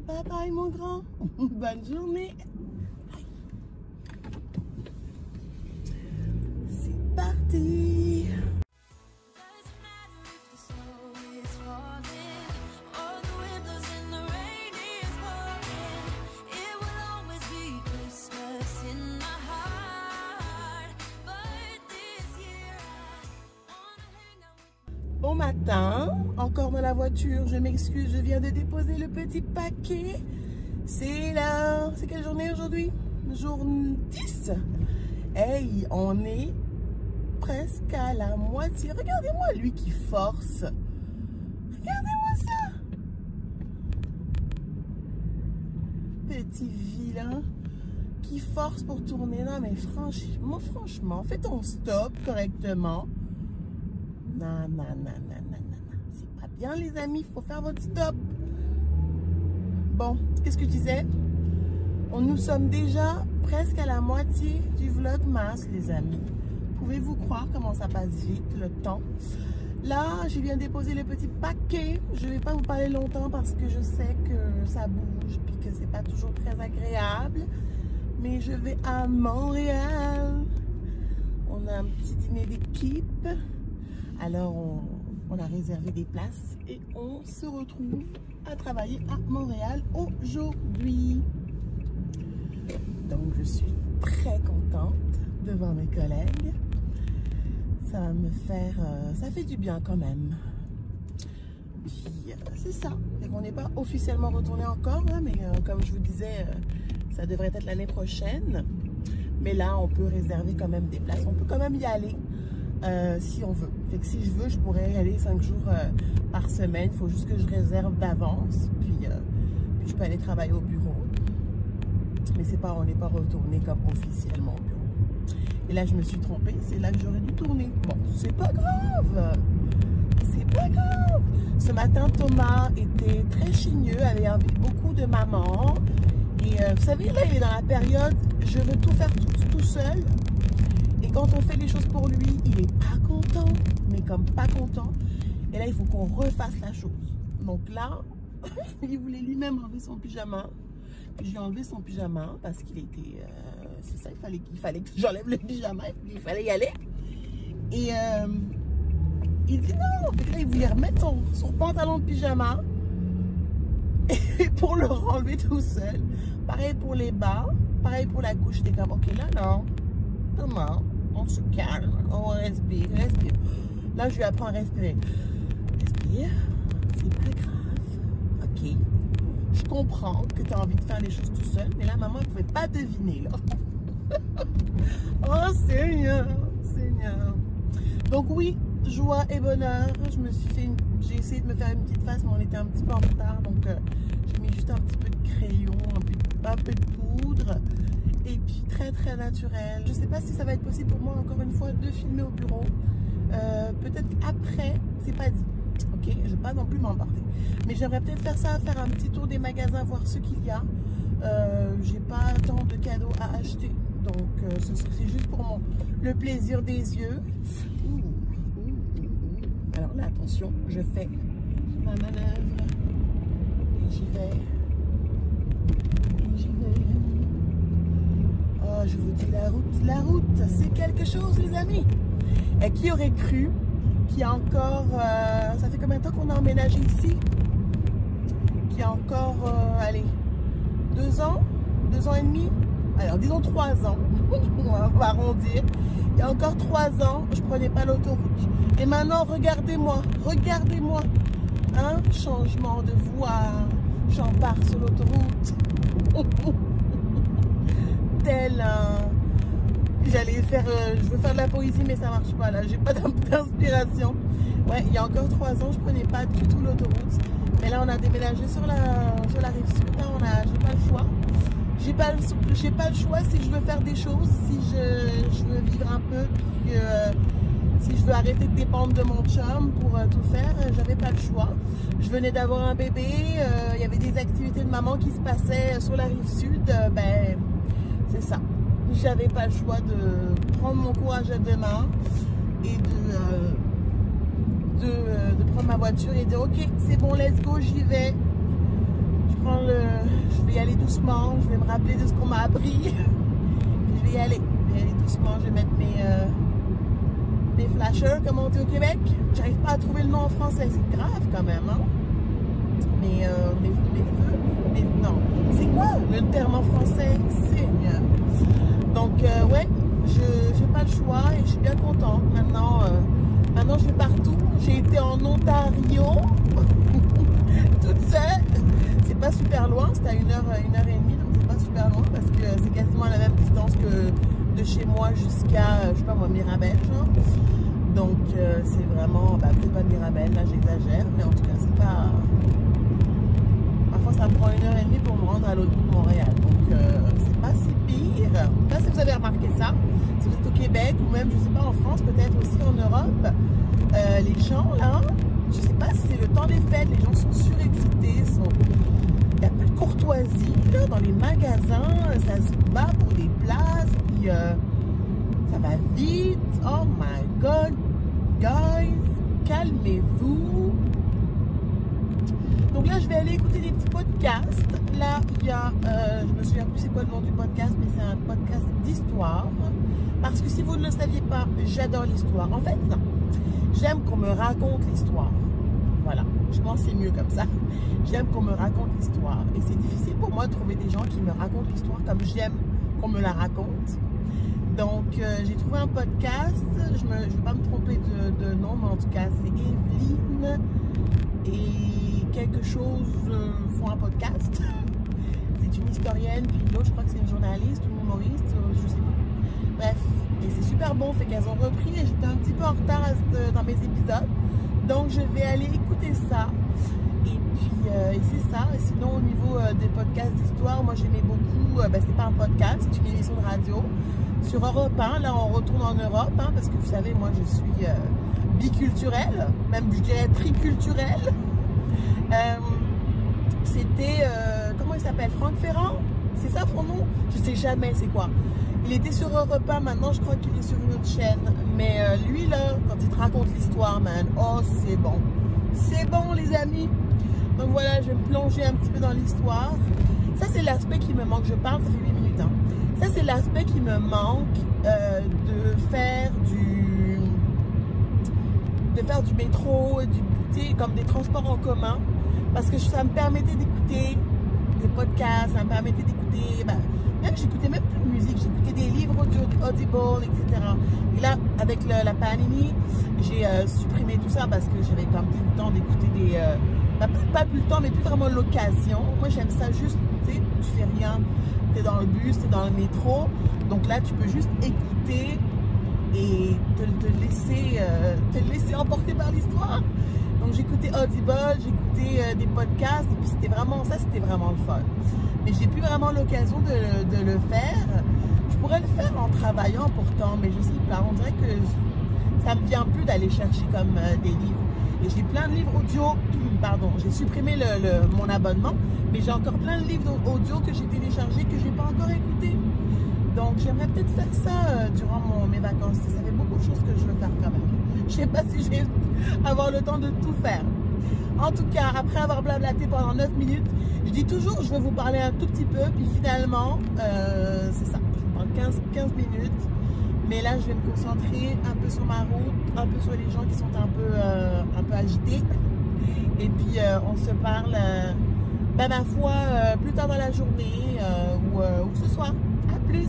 Bye bye mon grand. Bonne journée. C'est parti. Bon matin, encore dans la voiture, je m'excuse, je viens de déposer le petit paquet. C'est quelle journée aujourd'hui? Jour 10. Hey, on est presque à la moitié. Regardez-moi lui qui force. Regardez-moi ça. Petit vilain qui force pour tourner. Non mais franchement, fais ton stop correctement. Non, c'est pas bien les amis, il faut faire votre stop. Bon, qu'est-ce que je disais? Nous sommes déjà presque à la moitié du vlogmas les amis. Pouvez-vous croire comment ça passe vite le temps? Là, je viens déposer le petit paquet. Je vais pas vous parler longtemps parce que je sais que ça bouge puis que c'est pas toujours très agréable. Mais je vais à Montréal. On a un petit dîner d'équipe. Alors, on a réservé des places et on se retrouve à travailler à Montréal aujourd'hui. Donc, je suis très contente devant mes collègues. Ça va me faire... ça fait du bien quand même. Puis, c'est ça. On n'est pas officiellement retourné encore, hein, mais comme je vous disais, ça devrait être l'année prochaine. Mais là, on peut réserver quand même des places. On peut quand même y aller. Si on veut. Fait que si je veux, je pourrais y aller 5 jours par semaine. Il faut juste que je réserve d'avance. Puis je peux aller travailler au bureau. Mais c'est pas, on n'est pas retourné comme officiellement au bureau. Et là, je me suis trompée. C'est là que j'aurais dû tourner. Bon, c'est pas grave. C'est pas grave. Ce matin, Thomas était très chigneux, avait envie beaucoup de maman. Et vous savez, là, il est dans la période, je veux tout faire tout seul. Et quand on fait les choses pour lui, il est pas content, mais comme pas content. Et là, il faut qu'on refasse la chose. Donc là, il voulait lui-même enlever son pyjama. Puis j'ai enlevé son pyjama parce qu'il était... c'est ça, il fallait que j'enlève le pyjama. Il fallait y aller. Et il dit non. Donc là, il voulait remettre son pantalon de pyjama. Et pour le renlever tout seul. Pareil pour les bas. Pareil pour la couche. J'étais comme, ok, là, non. Thomas, on se calme, on respire. Là, je lui apprends à respirer. Respire, c'est pas grave. Ok, je comprends que tu as envie de faire les choses tout seul, mais là, maman, elle ne pouvait pas deviner, là. Oh, Seigneur. Donc oui, joie et bonheur. J'ai essayé de me faire une petite face, mais on était un petit peu en retard, donc j'ai mis juste un petit peu de crayon, un peu de poudre. Et puis très naturel. Je ne sais pas si ça va être possible pour moi encore une fois de filmer au bureau. Peut-être après, c'est pas dit. Ok, je ne vais pas non plus m'emporter. Mais j'aimerais peut-être faire ça, faire un petit tour des magasins, voir ce qu'il y a. J'ai pas tant de cadeaux à acheter. Donc c'est juste pour le plaisir des yeux. Alors là, attention, je fais ma manœuvre. Et j'y vais. Oh, je vous dis, la route, c'est quelque chose, les amis. Et qui aurait cru qu'il y a encore... ça fait combien de temps qu'on a emménagé ici? Qu'il y a encore, allez, 2 ans? 2 ans et demi? Alors, disons 3 ans. On va arrondir. Il y a encore 3 ans, je ne prenais pas l'autoroute. Et maintenant, regardez-moi. Hein? Changement de voie. J'embarque sur l'autoroute. J'allais faire, je veux faire de la poésie, mais ça marche pas là, j'ai pas d'inspiration. Ouais, il y a encore 3 ans, je prenais pas du tout l'autoroute. Mais là, on a déménagé sur la rive sud. Là, j'ai pas le choix. J'ai pas le choix si je veux faire des choses, si je veux vivre un peu, puis, si je veux arrêter de dépendre de mon chum pour tout faire, j'avais pas le choix. Je venais d'avoir un bébé, il y avait des activités de maman qui se passaient sur la rive sud, ben c'est ça. J'avais pas le choix de prendre mon courage à 2 mains et de prendre ma voiture et dire ok, c'est bon, let's go, j'y vais. Je prends doucement. Je vais me rappeler de ce qu'on m'a appris. Je vais y aller. Doucement. Je vais mettre mes flashers, comme on dit au Québec. J'arrive pas à trouver le nom en français. C'est grave quand même, hein? Mes feux. Non. C'est quoi le terme en français? Seigneur. Donc, ouais, je n'ai pas le choix et je suis bien contente. Maintenant, je vais partout. J'ai été en Ontario, toute seule. C'est pas super loin, c'est à 1h, 1h30, donc c'est pas super loin parce que c'est quasiment la même distance que de chez moi jusqu'à, je sais pas moi, Mirabel, genre. Donc, c'est vraiment, peut-être pas Mirabel, là j'exagère, mais en tout cas, c'est pas... Parfois, ça me prend 1h30 pour me rendre à l'autre bout de Montréal. Donc, c'est pas si pire. Je sais pas si vous avez remarqué ça. Si vous êtes au Québec ou même, je sais pas, en France, peut-être aussi en Europe, les gens, là, je sais pas si c'est le temps des fêtes, les gens sont surexcités, il n'y a pas de courtoisie, là, dans les magasins, ça se bat pour des places, puis ça va vite. Oh my God, guys, calmez-vous. Donc là, je vais aller écouter des petits podcasts. Là, il y a, je me souviens plus c'est quoi le nom du podcast, mais c'est un podcast d'histoire. Parce que si vous ne le saviez pas, j'adore l'histoire. En fait, non. J'aime qu'on me raconte l'histoire. Voilà, je pense que c'est mieux comme ça. J'aime qu'on me raconte l'histoire. Et c'est difficile pour moi de trouver des gens qui me racontent l'histoire comme j'aime qu'on me la raconte. Donc, j'ai trouvé un podcast. Je ne vais pas me tromper de nom, mais en tout cas, c'est Evelyne et quelque chose font un podcast. C'est une historienne, puis l'autre, je crois que c'est une journaliste ou une humoriste, je sais pas. Bref, et c'est super bon, fait qu'elles ont repris et j'étais un petit peu en retard dans mes épisodes. Donc, je vais aller écouter ça. Et puis, c'est ça. Et sinon, au niveau des podcasts d'histoire, moi, j'aimais beaucoup, c'est pas un podcast, c'est une émission de radio sur Europe 1. Là, on retourne en Europe, hein, parce que vous savez, moi, je suis biculturelle, même, je dirais, triculturelle. C'était, comment il s'appelle? Franck Ferrand? C'est ça son nom? Je sais jamais c'est quoi. Il était sur Europe 1, maintenant je crois qu'il est sur une autre chaîne. Mais lui là, quand il te raconte l'histoire, man, oh c'est bon. C'est bon les amis. Donc voilà, je vais me plonger un petit peu dans l'histoire. Ça c'est l'aspect qui me manque, je parle, ça fait 8 minutes. Hein. Ça c'est l'aspect qui me manque de faire du métro, comme des transports en commun. Parce que ça me permettait d'écouter des podcasts, ça me permettait d'écouter, même j'écoutais même plus de musique, j'écoutais des livres Audible, etc. Et là, avec la Panini, j'ai supprimé tout ça parce que j'avais comme plus le temps d'écouter des... pas plus le temps, mais plus vraiment l'occasion. Moi, j'aime ça juste, tu sais, tu fais rien, tu es dans le bus, tu es dans le métro. Donc là, tu peux juste écouter et te laisser emporter par l'histoire. Donc j'écoutais Audible, j'écoutais des podcasts et puis c'était vraiment le fun. Mais j'ai plus vraiment l'occasion de le faire. Je pourrais le faire en travaillant pourtant, mais je sais pas, on dirait que ça me vient plus d'aller chercher comme des livres. Et j'ai plein de livres audio, pardon, j'ai supprimé mon abonnement, mais j'ai encore plein de livres audio que j'ai téléchargés que j'ai pas encore écoutés. Donc j'aimerais peut-être faire ça durant mes vacances. Ça fait beaucoup de choses que je veux faire quand même. Je sais pas si je vais avoir le temps de tout faire. En tout cas, après avoir blablaté pendant 9 minutes, je dis toujours je vais vous parler un tout petit peu, puis finalement, c'est ça, je vous parle 15 minutes. Mais là, je vais me concentrer un peu sur ma route, un peu sur les gens qui sont un peu agités. Et puis, on se parle, ma foi, plus tard dans la journée ou ce soir. À plus!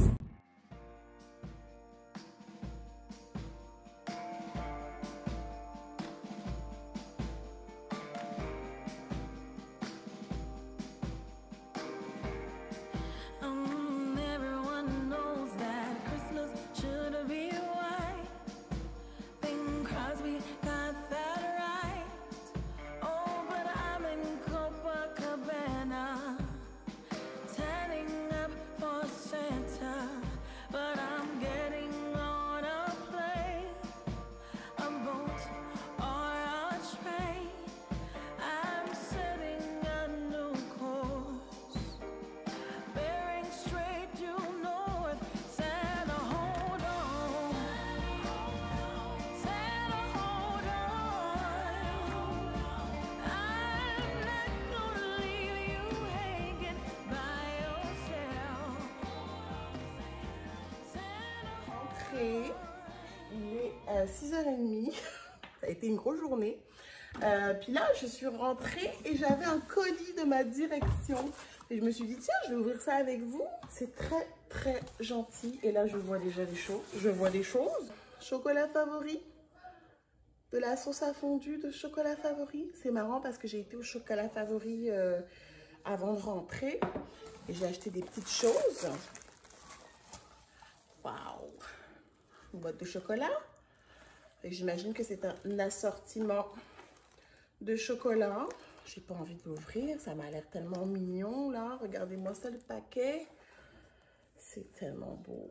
Turning up for Santa. à 6h30. Ça a été une grosse journée. Puis là, je suis rentrée et j'avais un colis de ma direction. Et je me suis dit, tiens, je vais ouvrir ça avec vous. C'est très, très gentil. Et là, je vois déjà des choses. Je vois des choses. Chocolat favori. De la sauce à fondue de chocolat favori. C'est marrant parce que j'ai été au chocolat favori avant de rentrer. Et j'ai acheté des petites choses. Waouh! Une boîte de chocolat. J'imagine que c'est un assortiment de chocolat. J'ai pas envie de l'ouvrir. Ça m'a l'air tellement mignon là. Regardez-moi ça, le paquet. C'est tellement beau.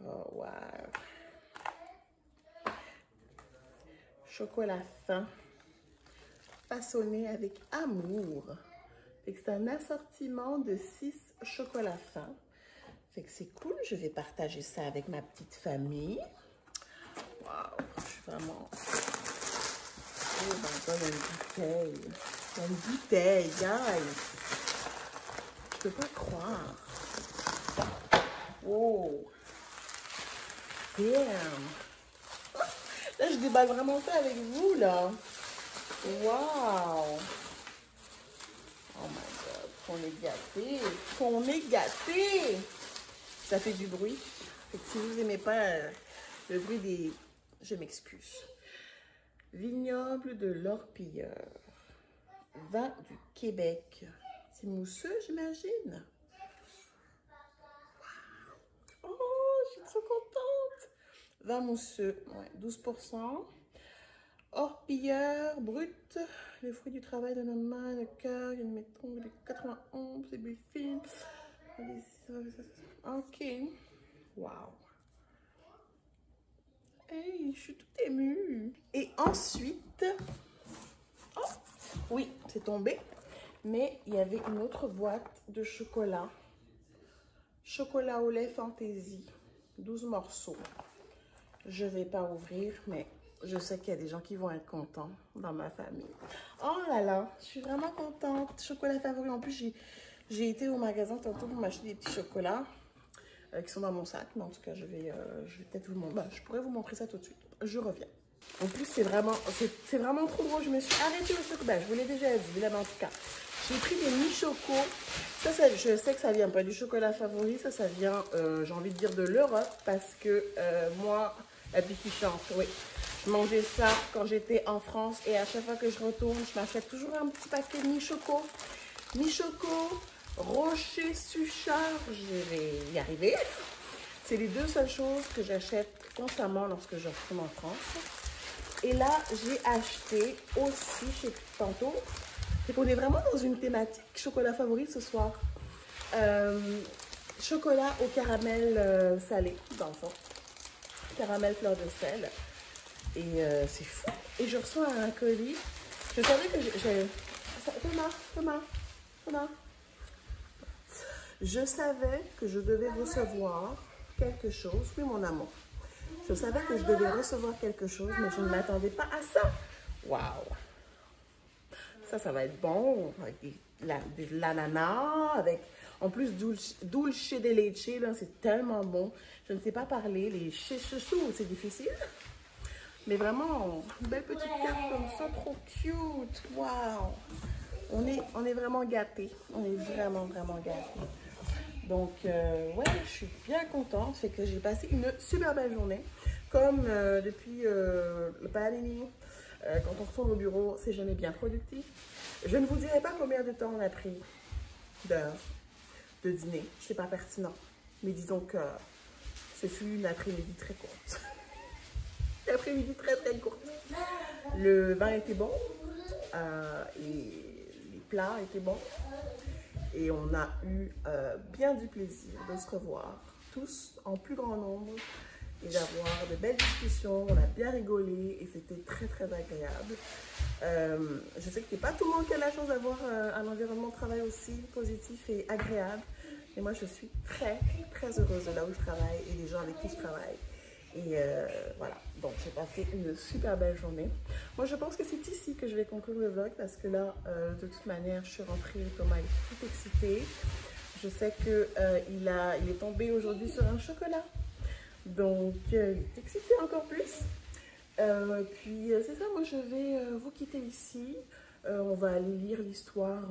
Oh, wow! Chocolat fin, façonné avec amour. C'est un assortiment de 6 chocolats fins. Fait que c'est cool. Je vais partager ça avec ma petite famille. Waouh, je suis vraiment... Oh my god, il y a une bouteille. Il y a une bouteille, guys. Je peux pas croire. Oh. Damn. Là, je déballe vraiment ça avec vous, là. Waouh! Oh my god, qu'on est gâtés! Qu'on est gâtés! Ça fait du bruit. Fait que si vous n'aimez pas le bruit des... Je m'excuse. Vignoble de l'Orpilleur. Vin du Québec. C'est mousseux, j'imagine. Wow. Oh, je suis trop contente! Vin mousseux, ouais, 12%. Orpilleur brut, les fruits du travail de nos mains, le cœur, une métron de 91, c'est bulles fines. Ok, wow. Hey, je suis toute émue. Et ensuite, oh, oui, c'est tombé, mais il y avait une autre boîte de chocolat. Chocolat au lait fantaisie, 12 morceaux. Je ne vais pas ouvrir, mais je sais qu'il y a des gens qui vont être contents dans ma famille. Oh là là, je suis vraiment contente. Chocolat favori. En plus, j'ai été au magasin tantôt pour m'acheter des petits chocolats qui sont dans mon sac. Mais en tout cas, je vais peut-être vous montrer. Bah, je pourrais vous montrer ça tout de suite. Je reviens. En plus, c'est vraiment trop gros. Je me suis arrêtée au chocolat. Je vous l'ai déjà dit, là, mais en tout cas. J'ai pris des mi-choco. Ça, je sais que ça vient pas du chocolat favori. Ça vient, j'ai envie de dire, de l'Europe. Parce que moi, la piquante, oui. Je mangeais ça quand j'étais en France. Et à chaque fois que je retourne, je m'achète toujours un petit paquet de mi-choco. Mi-choco, Rocher Suchard. Je vais y arriver. C'est les deux seules choses que j'achète constamment lorsque je retourne en France. Et là, j'ai acheté aussi chez Tantôt. C'est qu'on est vraiment dans une thématique chocolat favori ce soir. Chocolat au caramel salé, dans le fond. Caramel fleur de sel. Et c'est fou. Et je reçois un colis. Je savais que j'ai... Thomas. Je savais que je devais recevoir quelque chose. Oui, mon amour. Je savais que je devais recevoir quelque chose, mais je ne m'attendais pas à ça. Waouh! Ça va être bon, avec de l'ananas, avec en plus dulce de leche, c'est tellement bon. Je ne sais pas parler, les chouchous, c'est difficile. Mais vraiment, une belle petite carte comme ça, trop cute. Waouh! On est vraiment gâtés. On est vraiment, vraiment gâtés. Donc, ouais, je suis bien contente. C'est que j'ai passé une super belle journée. Comme depuis le pandémie. Quand on retourne au bureau, c'est jamais bien productif. Je ne vous dirai pas combien de temps on a pris d'heures de dîner. C'est pas pertinent. Mais disons que ce fut une après-midi très courte. Une après-midi très très courte. Le vin était bon. Et les plats étaient bons. Et on a eu bien du plaisir de se revoir. Tous en plus grand nombre. Et d'avoir de belles discussions, on a bien rigolé et c'était très très agréable. Je sais que c'est pas tout le monde qui a la chance d'avoir un environnement de travail aussi positif et agréable. Mais moi je suis très très heureuse de là où je travaille et des gens avec qui je travaille. Et voilà, donc j'ai passé une super belle journée. Moi je pense que c'est ici que je vais conclure le vlog parce que là, de toute manière, je suis rentrée, Thomas est tout excité. Je sais qu'il il est tombé aujourd'hui sur un chocolat. Donc, il est excité encore plus. Puis, c'est ça, moi je vais vous quitter ici. On va aller lire l'histoire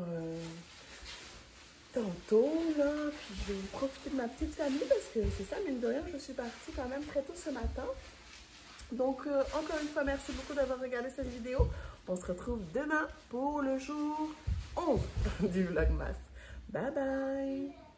tantôt, là. Puis, je vais profiter de ma petite famille parce que c'est ça, mine de rien, je suis partie quand même très tôt ce matin. Donc, encore une fois, merci beaucoup d'avoir regardé cette vidéo. On se retrouve demain pour le jour 11 du Vlogmas. Bye bye!